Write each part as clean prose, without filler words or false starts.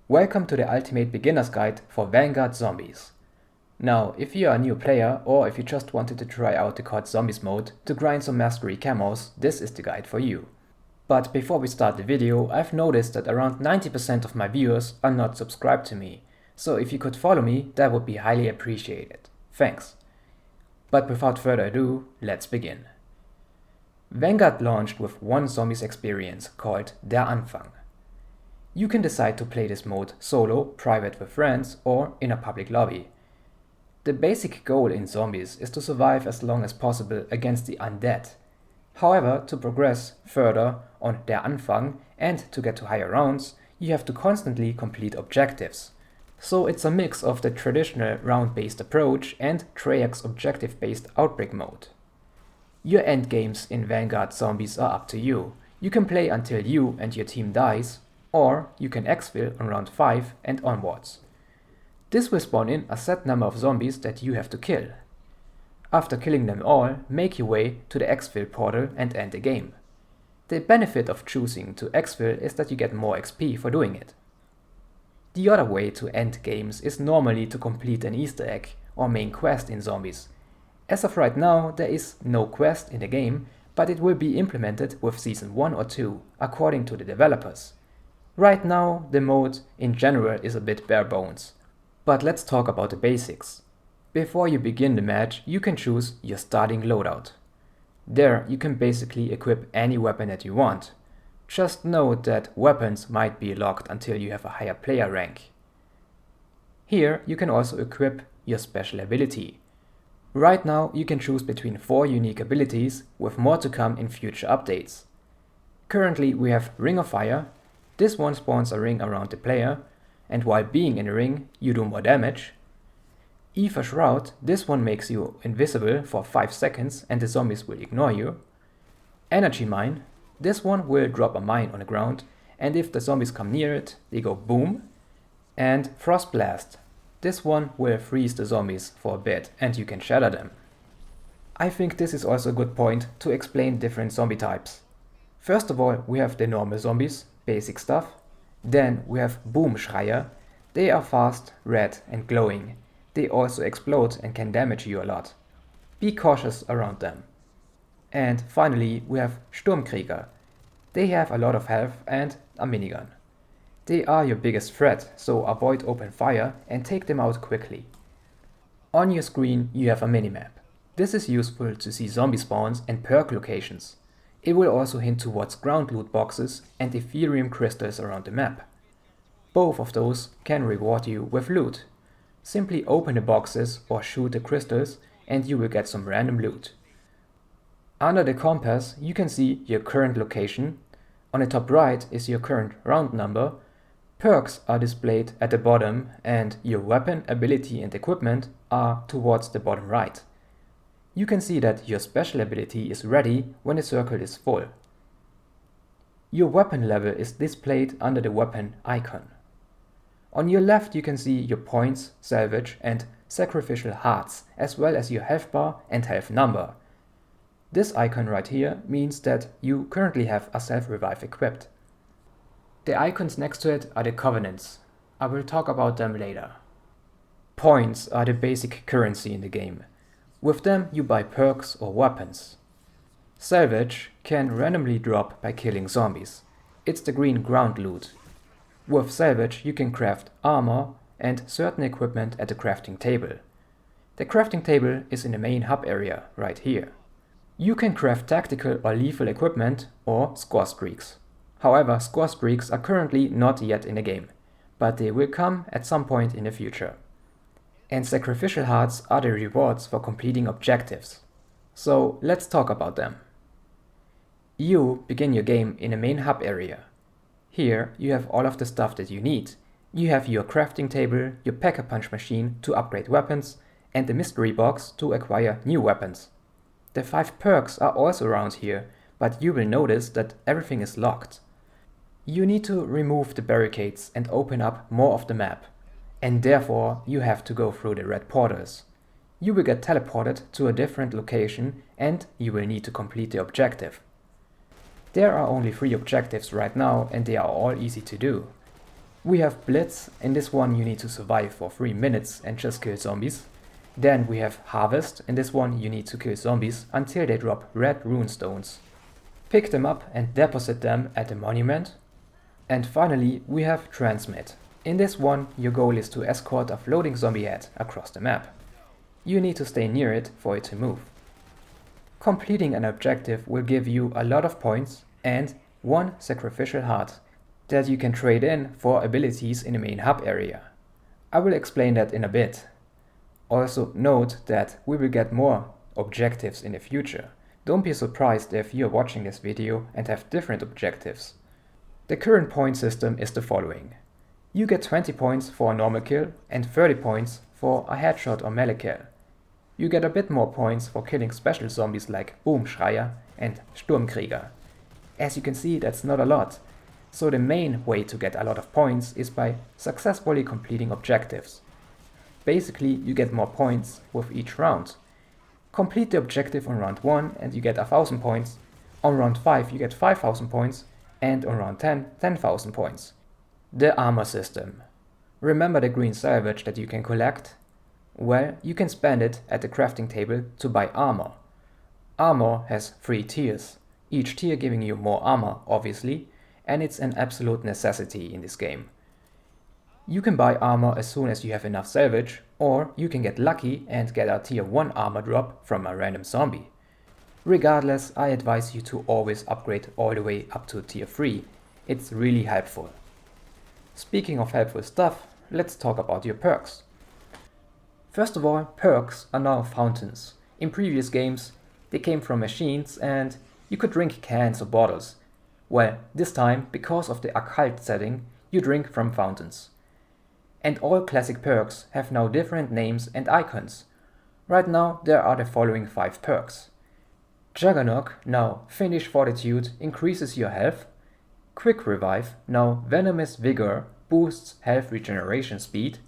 Welcome to the Ultimate Beginner's Guide for Vanguard Zombies. Now, if you are a new player or if you just wanted to try out the COD Zombies mode to grind some mastery camos, this is the guide for you. But before we start the video, I've noticed that around 90% of my viewers are not subscribed to me, so if you could follow me, that would be highly appreciated. Thanks. But without further ado, let's begin. Vanguard launched with one zombies experience called Der Anfang. You can decide to play this mode solo, private with friends, or in a public lobby. The basic goal in zombies is to survive as long as possible against the undead. However, to progress further on Der Anfang and to get to higher rounds, you have to constantly complete objectives. So it's a mix of the traditional round-based approach and Treyarch's objective-based outbreak mode. Your endgames in Vanguard Zombies are up to you. You can play until you and your team dies, or you can exfil on round 5 and onwards. This will spawn in a set number of zombies that you have to kill. After killing them all, make your way to the exfil portal and end the game. The benefit of choosing to exfil is that you get more XP for doing it. The other way to end games is normally to complete an Easter egg or main quest in zombies. As of right now, there is no quest in the game, but it will be implemented with Season 1 or 2, according to the developers. Right now, the mode in general is a bit bare bones. But let's talk about the basics. Before you begin the match, you can choose your starting loadout. There, you can basically equip any weapon that you want. Just note that weapons might be locked until you have a higher player rank. Here, you can also equip your special ability. Right now, you can choose between 4 unique abilities, with more to come in future updates. Currently, we have Ring of Fire. This one spawns a ring around the player, and while being in a ring, you do more damage. Ether Shroud, this one makes you invisible for 5 seconds and the zombies will ignore you. Energy Mine, this one will drop a mine on the ground, and if the zombies come near it, they go boom. And Frost Blast, this one will freeze the zombies for a bit and you can shatter them. I think this is also a good point to explain different zombie types. First of all, we have the normal zombies, basic stuff. Then we have Boomschreier. They are fast, red and glowing. They also explode and can damage you a lot. Be cautious around them. And finally we have Sturmkrieger. They have a lot of health and a minigun. They are your biggest threat, so avoid open fire and take them out quickly. On your screen you have a minimap. This is useful to see zombie spawns and perk locations. It will also hint towards ground loot boxes and Ethereum crystals around the map. Both of those can reward you with loot. Simply open the boxes or shoot the crystals and you will get some random loot. Under the compass you can see your current location. On the top right is your current round number. Perks are displayed at the bottom and your weapon, ability and equipment are towards the bottom right. You can see that your special ability is ready when the circle is full. Your weapon level is displayed under the weapon icon. On your left you can see your points, salvage and sacrificial hearts, as well as your health bar and health number. This icon right here means that you currently have a self-revive equipped. The icons next to it are the covenants. I will talk about them later. Points are the basic currency in the game. With them you buy perks or weapons. Salvage can randomly drop by killing zombies. It's the green ground loot. With salvage you can craft armor and certain equipment at the crafting table. The crafting table is in the main hub area right here. You can craft tactical or lethal equipment or score streaks. However, score streaks are currently not yet in the game, but they will come at some point in the future. And sacrificial hearts are the rewards for completing objectives. So let's talk about them. You begin your game in the main hub area. Here you have all of the stuff that you need. You have your crafting table, your pack-a-punch machine to upgrade weapons, and the mystery box to acquire new weapons. The 5 perks are also around here, but you will notice that everything is locked. You need to remove the barricades and open up more of the map. And therefore you have to go through the red portals. You will get teleported to a different location and you will need to complete the objective. There are only 3 objectives right now and they are all easy to do. We have Blitz. In this one you need to survive for 3 minutes and just kill zombies. Then we have Harvest. In this one you need to kill zombies until they drop red rune stones. Pick them up and deposit them at the monument. And finally we have Transmit. In this one your goal is to escort a floating zombie head across the map. You need to stay near it for it to move. Completing an objective will give you a lot of points and 1 sacrificial heart that you can trade in for abilities in the main hub area. I will explain that in a bit. Also note that we will get more objectives in the future. Don't be surprised if you're watching this video and have different objectives. The current point system is the following. You get 20 points for a normal kill and 30 points for a headshot or melee kill. You get a bit more points for killing special zombies like Boomschreier and Sturmkrieger. As you can see, that's not a lot. So the main way to get a lot of points is by successfully completing objectives. Basically, you get more points with each round. Complete the objective on round 1 and you get 1000 points. On round 5 you get 5000 points and on round 10, 10,000 points. The armor system. Remember the green salvage that you can collect? Well, you can spend it at the crafting table to buy armor. Armor has 3 tiers, each tier giving you more armor, obviously, and it's an absolute necessity in this game. You can buy armor as soon as you have enough salvage, or you can get lucky and get a tier 1 armor drop from a random zombie. Regardless, I advise you to always upgrade all the way up to tier 3, it's really helpful. Speaking of helpful stuff, let's talk about your perks. First of all, perks are now fountains. In previous games, they came from machines and you could drink cans or bottles. Well, this time, because of the occult setting, you drink from fountains. And all classic perks have now different names and icons. Right now, there are the following 5 perks. Juggernaut, now Finish Fortitude, increases your health. Quick Revive, now Venomous Vigor, boosts health regeneration speed.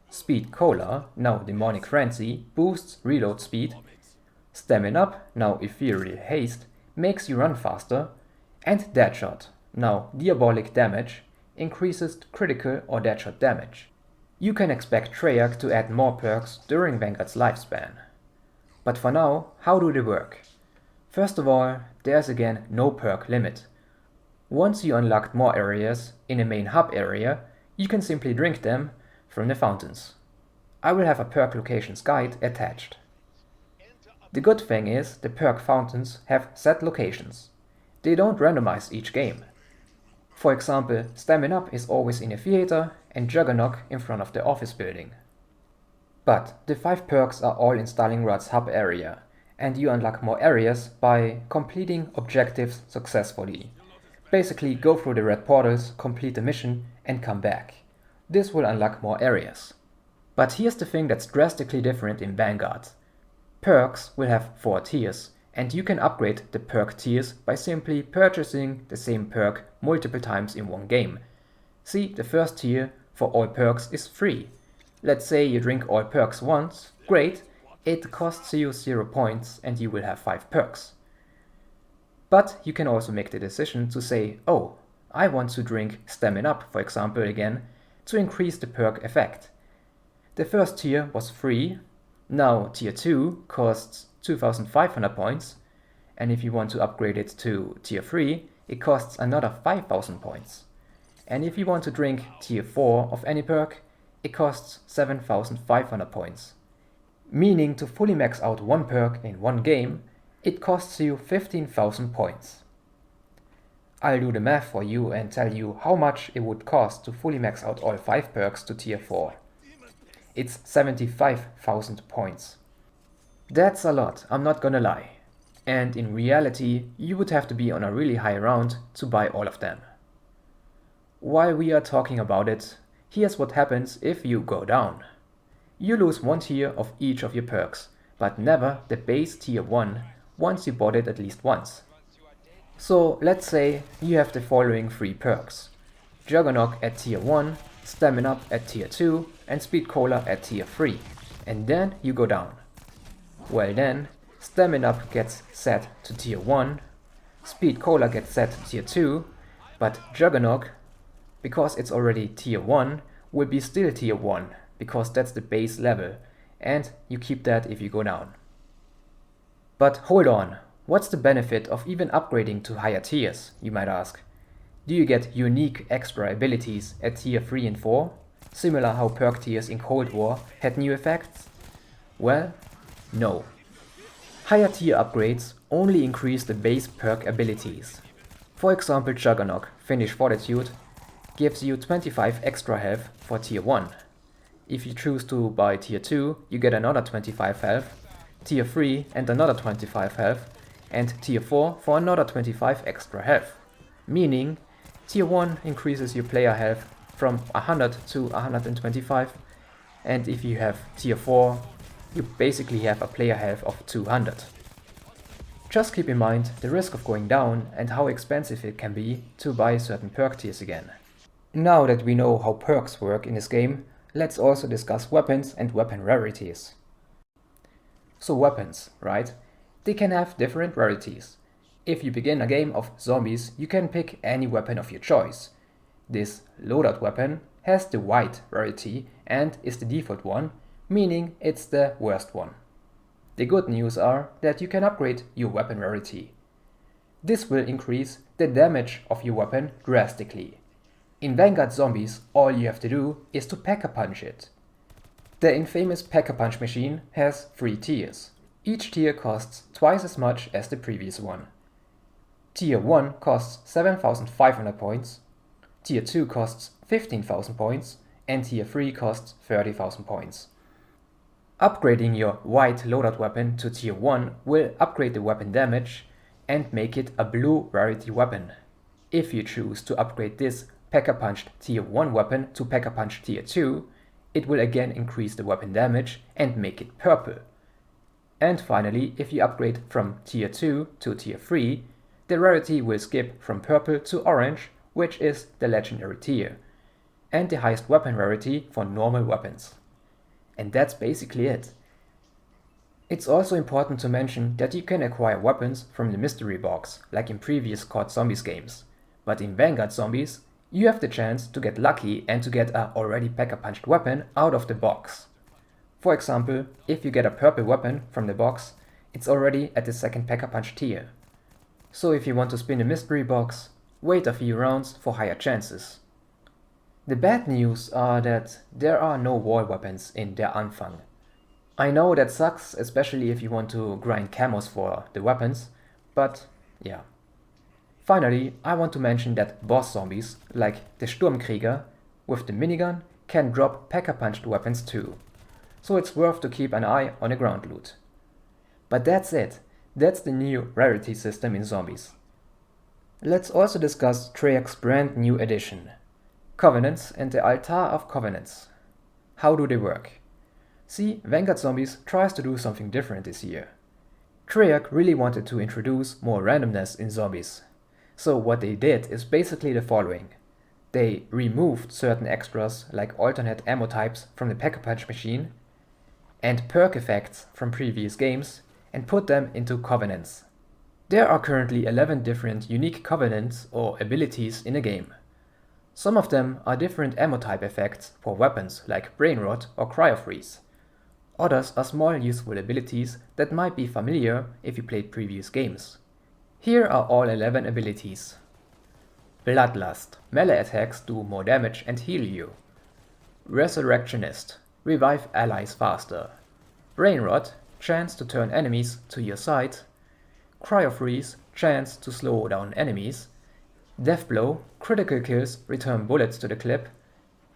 Speed Cola, now Demonic Frenzy, boosts reload speed. Stamina Up, now Ethereal Haste, makes you run faster. And Deadshot, now Diabolic Damage, increases critical or deadshot damage. You can expect Treyarch to add more perks during Vanguard's lifespan. But for now, how do they work? First of all, there's again no perk limit. Once you unlocked more areas in the main hub area, you can simply drink them from the fountains. I will have a perk locations guide attached. The good thing is the perk fountains have set locations. They don't randomize each game. For example, Stamina Up is always in a theater and Juggernaut in front of the office building. But the 5 perks are all in Stalingrad's hub area, and you unlock more areas by completing objectives successfully. Basically go through the red portals, complete the mission and come back. This will unlock more areas. But here's the thing that's drastically different in Vanguard. Perks will have 4 tiers, and you can upgrade the perk tiers by simply purchasing the same perk multiple times in one game. See, the first tier for all perks is free. Let's say you drink all perks once, great, it costs you 0 points and you will have 5 perks. But you can also make the decision to say, oh, I want to drink Stamina Up, for example, again, to increase the perk effect. The first tier was free, now tier 2 costs 2500 points, and if you want to upgrade it to tier 3, it costs another 5000 points. And if you want to drink tier 4 of any perk, it costs 7500 points. Meaning to fully max out one perk in one game, it costs you 15,000 points. I'll do the math for you and tell you how much it would cost to fully max out all 5 perks to tier 4. It's 75,000 points. That's a lot, I'm not gonna lie. And in reality, you would have to be on a really high round to buy all of them. While we are talking about it, here's what happens if you go down. You lose 1 tier of each of your perks, but never the base tier 1 once you bought it at least once. So let's say you have the following 3 perks. Juggernaut at tier 1, Stamina Up at tier 2 and Speed Cola at tier 3. And then you go down. Well then, Stamina Up gets set to tier 1, Speed Cola gets set to tier 2, but Juggernaut, because it's already tier 1, will be still tier 1, because that's the base level, and you keep that if you go down. But hold on, what's the benefit of even upgrading to higher tiers, you might ask? Do you get unique extra abilities at tier 3 and 4, similar how perk tiers in Cold War had new effects? Well, no. Higher tier upgrades only increase the base perk abilities. For example, Juggernaut Finish Fortitude gives you 25 extra health for tier 1. If you choose to buy tier 2, you get another 25 health, tier 3 and another 25 health, and tier 4 for another 25 extra health. Meaning, tier 1 increases your player health from 100 to 125, and if you have tier 4, you basically have a player health of 200. Just keep in mind the risk of going down and how expensive it can be to buy certain perk tiers again. Now that we know how perks work in this game, let's also discuss weapons and weapon rarities. So weapons, right? They can have different rarities. If you begin a game of zombies, you can pick any weapon of your choice. This loadout weapon has the white rarity and is the default one, meaning it's the worst one. The good news are that you can upgrade your weapon rarity. This will increase the damage of your weapon drastically. In Vanguard Zombies, all you have to do is to Pack-a-Punch it. The infamous Pack-a-Punch machine has 3 tiers. Each tier costs twice as much as the previous one. Tier 1 costs 7,500 points, Tier 2 costs 15,000 points, and Tier 3 costs 30,000 points. Upgrading your white loadout weapon to Tier 1 will upgrade the weapon damage and make it a blue rarity weapon. If you choose to upgrade this Pack-a-Punched Tier 1 weapon to Pack-a-Punch Tier 2, it will again increase the weapon damage and make it purple. And finally, if you upgrade from Tier 2 to Tier 3, the rarity will skip from purple to orange, which is the legendary tier, and the highest weapon rarity for normal weapons. And that's basically it. It's also important to mention that you can acquire weapons from the mystery box, like in previous COD Zombies games. But in Vanguard Zombies, you have the chance to get lucky and to get a already Pack-a-Punched weapon out of the box. For example, if you get a purple weapon from the box, it's already at the second Pack-a-Punch tier. So if you want to spin the mystery box, wait a few rounds for higher chances. The bad news are that there are no wall weapons in der Anfang. I know that sucks, especially if you want to grind camos for the weapons, but yeah. Finally, I want to mention that boss zombies, like the Sturmkrieger with the minigun, can drop Pack-a-Punched weapons too. So it's worth to keep an eye on the ground loot. But that's it. That's the new rarity system in zombies. Let's also discuss Treyarch's brand new edition. Covenants and the Altar of Covenants. How do they work? See, Vanguard Zombies tries to do something different this year. Treyarch really wanted to introduce more randomness in zombies. So what they did is basically the following. They removed certain extras like alternate ammo types from the Pack-a-Punch machine and perk effects from previous games and put them into covenants. There are currently 11 different unique covenants or abilities in the game. Some of them are different ammo type effects for weapons like Brain Rot or Cryo Freeze. Others are small useful abilities that might be familiar if you played previous games. Here are all 11 abilities. Bloodlust. Melee attacks do more damage and heal you. Resurrectionist. Revive allies faster. Brain Rot. Chance to turn enemies to your side. Cryo Freeze. Chance to slow down enemies. Death Blow. Critical kills return bullets to the clip.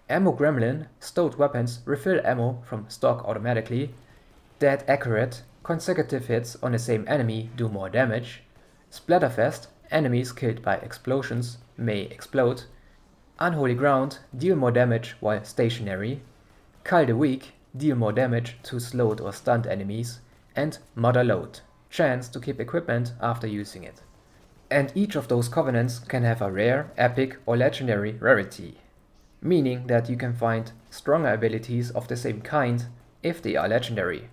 Ammo Gremlin. Stowed weapons refill ammo from stock automatically. Dead Accurate. Consecutive hits on the same enemy do more damage. Splatterfest. Enemies killed by explosions may explode. Unholy Ground. Deal more damage while stationary. Call the Weak. Deal more damage to slowed or stunned enemies. And Mother Load. Chance to keep equipment after using it. And each of those covenants can have a rare, epic or legendary rarity, meaning that you can find stronger abilities of the same kind if they are legendary.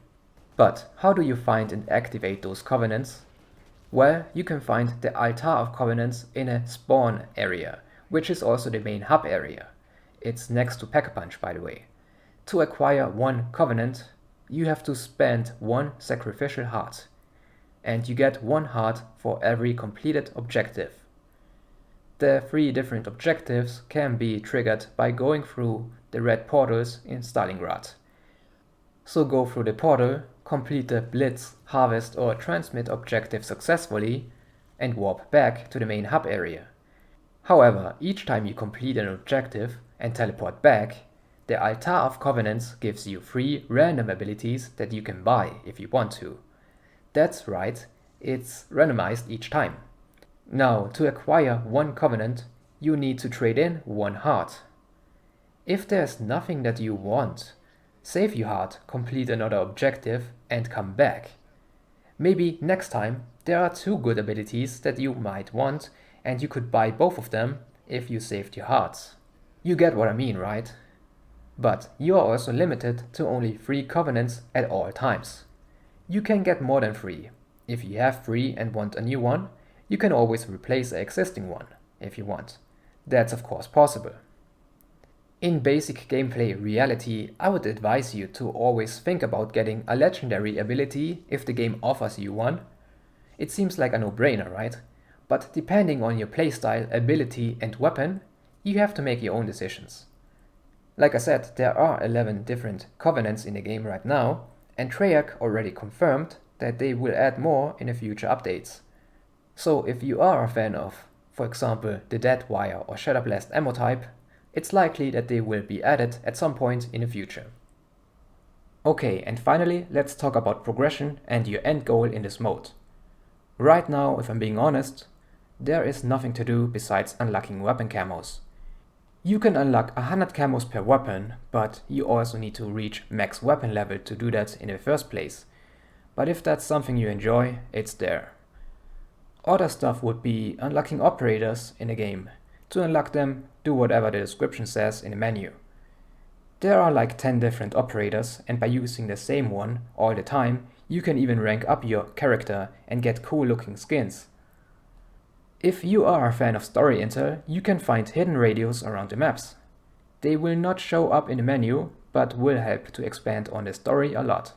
But how do you find and activate those covenants? Well, you can find the Altar of Covenants in a spawn area, which is also the main hub area. It's next to Pack-a-Punch, by the way. To acquire one Covenant, you have to spend one sacrificial heart, and you get one heart for every completed objective. The 3 different objectives can be triggered by going through the red portals in Stalingrad. So go through the portal, complete the Blitz, Harvest or Transmit objective successfully, and warp back to the main hub area. However, each time you complete an objective and teleport back, the Altar of Covenants gives you 3 random abilities that you can buy if you want to. That's right, it's randomized each time. Now, to acquire one Covenant, you need to trade in one heart. If there's nothing that you want, save your heart, complete another objective and come back. Maybe next time there are 2 good abilities that you might want and you could buy both of them if you saved your hearts. You get what I mean, right? But you are also limited to only 3 Covenants at all times. You can get more than 3. If you have 3 and want a new one, you can always replace the existing one, if you want. That's of course possible. In basic gameplay reality, I would advise you to always think about getting a legendary ability if the game offers you one. It seems like a no-brainer, right? But depending on your playstyle, ability and weapon, you have to make your own decisions. Like I said, there are 11 different Covenants in the game right now, and Treyarch already confirmed that they will add more in the future updates. So if you are a fan of, for example, the Deadwire or Shatterblast ammo type, it's likely that they will be added at some point in the future. Okay, and finally, let's talk about progression and your end goal in this mode. Right now, if I'm being honest, there is nothing to do besides unlocking weapon camos. You can unlock 100 camos per weapon, but you also need to reach max weapon level to do that in the first place. But if that's something you enjoy, it's there. Other stuff would be unlocking operators in the game. To unlock them, do whatever the description says in the menu. There are like 10 different operators, and by using the same one all the time, you can even rank up your character and get cool looking skins. If you are a fan of story intel, you can find hidden radios around the maps. They will not show up in the menu, but will help to expand on the story a lot.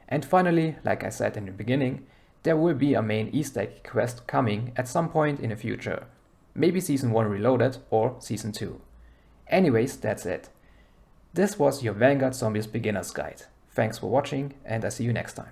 And finally, like I said in the beginning, there will be a main Easter egg quest coming at some point in the future. Maybe Season 1 Reloaded or Season 2. Anyways, that's it. This was your Vanguard Zombies Beginner's Guide. Thanks for watching and I see you next time.